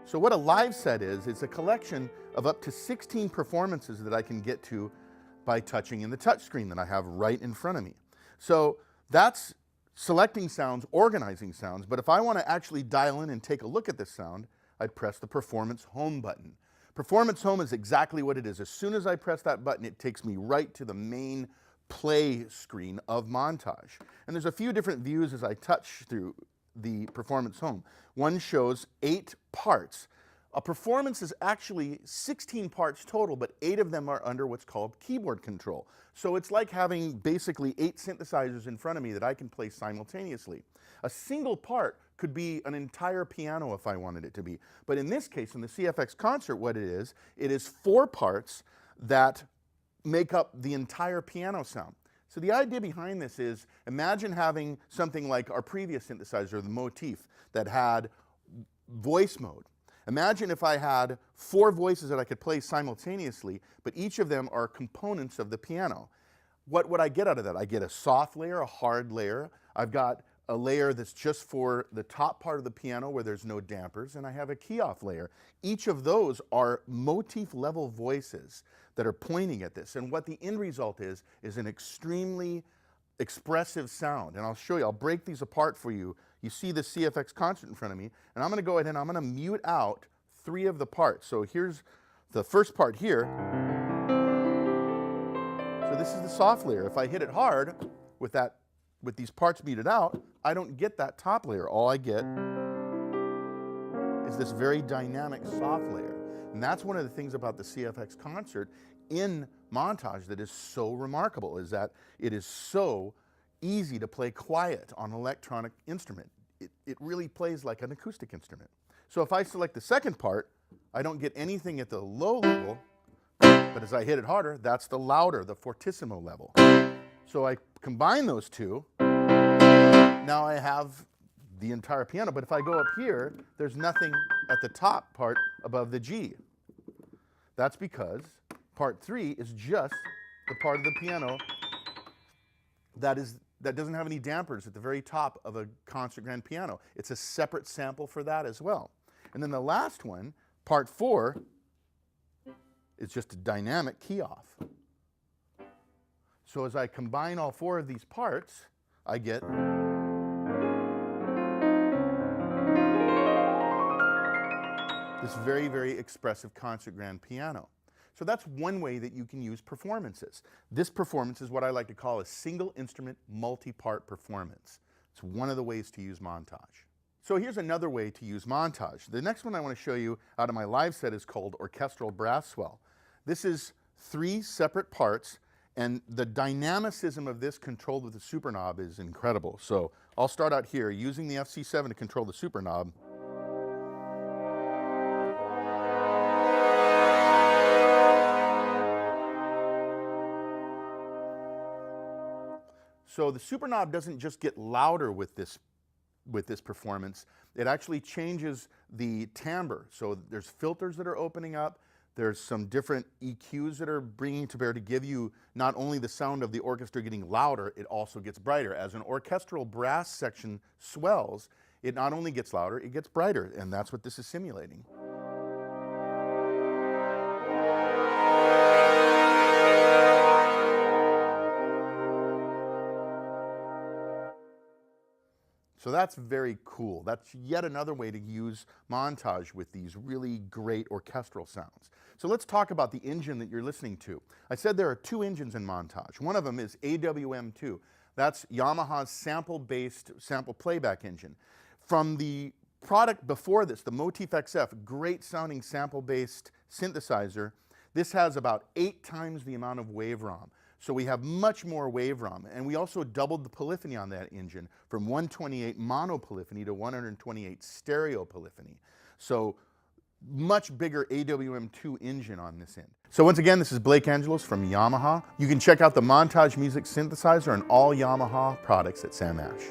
So what a live set is, it's a collection of up to 16 performances that I can get to by touching in the touchscreen that I have right in front of me. So that's selecting sounds, organizing sounds, but if I want to actually dial in and take a look at this sound, I'd press the Performance Home button. Performance Home is exactly what it is. As soon as I press that button, it takes me right to the main play screen of Montage. And there's a few different views as I touch through the Performance Home. One shows 8 parts. A performance is actually 16 parts total, but 8 of them are under what's called keyboard control. So it's like having basically 8 synthesizers in front of me that I can play simultaneously. A single part could be an entire piano if I wanted it to be. But in this case, in the CFX Concert, what it is 4 parts that make up the entire piano sound. So the idea behind this is, imagine having something like our previous synthesizer, the Motif, that had voice mode. Imagine if I had 4 voices that I could play simultaneously, but each of them are components of the piano. What would I get out of that? I get a soft layer, a hard layer. I've got a layer that's just for the top part of the piano where there's no dampers, and I have a key-off layer. Each of those are motif-level voices that are pointing at this, and what the end result is an extremely expressive sound. And I'll show you, I'll break these apart for you. You see the CFX Concert in front of me, and I'm going to go ahead and I'm going to mute out 3 of the parts. So here's the first part here. So this is the soft layer. If I hit it hard with these parts muted out, I don't get that top layer. All I get is this very dynamic soft layer. And that's one of the things about the CFX Concert in Montage that is so remarkable, is that it is so easy to play quiet on an electronic instrument. It really plays like an acoustic instrument. So if I select the second part, I don't get anything at the low level, but as I hit it harder, that's the louder, the fortissimo level. So I combine those two, now I have the entire piano, but if I go up here, there's nothing at the top part above the G. That's because part 3 is just the part of the piano that doesn't have any dampers at the very top of a concert grand piano. It's a separate sample for that as well. And then the last one, part 4, is just a dynamic key off. So as I combine all 4 of these parts, I get this very, very expressive concert grand piano. So that's one way that you can use performances. This performance is what I like to call a single instrument multi-part performance. It's one of the ways to use Montage. So here's another way to use Montage. The next one I want to show you out of my live set is called Orchestral Brass Swell. This is 3 separate parts, and the dynamicism of this controlled with the super knob is incredible. So I'll start out here using the FC7 to control the super knob. So the super knob doesn't just get louder with this performance, it actually changes the timbre. So there's filters that are opening up, there's some different EQs that are bringing to bear to give you not only the sound of the orchestra getting louder, it also gets brighter. As an orchestral brass section swells, it not only gets louder, it gets brighter, and that's what this is simulating. So that's very cool. That's yet another way to use Montage with these really great orchestral sounds. So let's talk about the engine that you're listening to. I said there are 2 engines in Montage. One of them is AWM2. That's Yamaha's sample-based sample playback engine. From the product before this, the Motif XF, great sounding sample-based synthesizer, this has about 8 times the amount of wave ROM. So we have much more wave ROM, and we also doubled the polyphony on that engine from 128 mono polyphony to 128 stereo polyphony. So much bigger AWM2 engine on this end. So once again, this is Blake Angelos from Yamaha. You can check out the Montage Music Synthesizer and all Yamaha products at Sam Ash.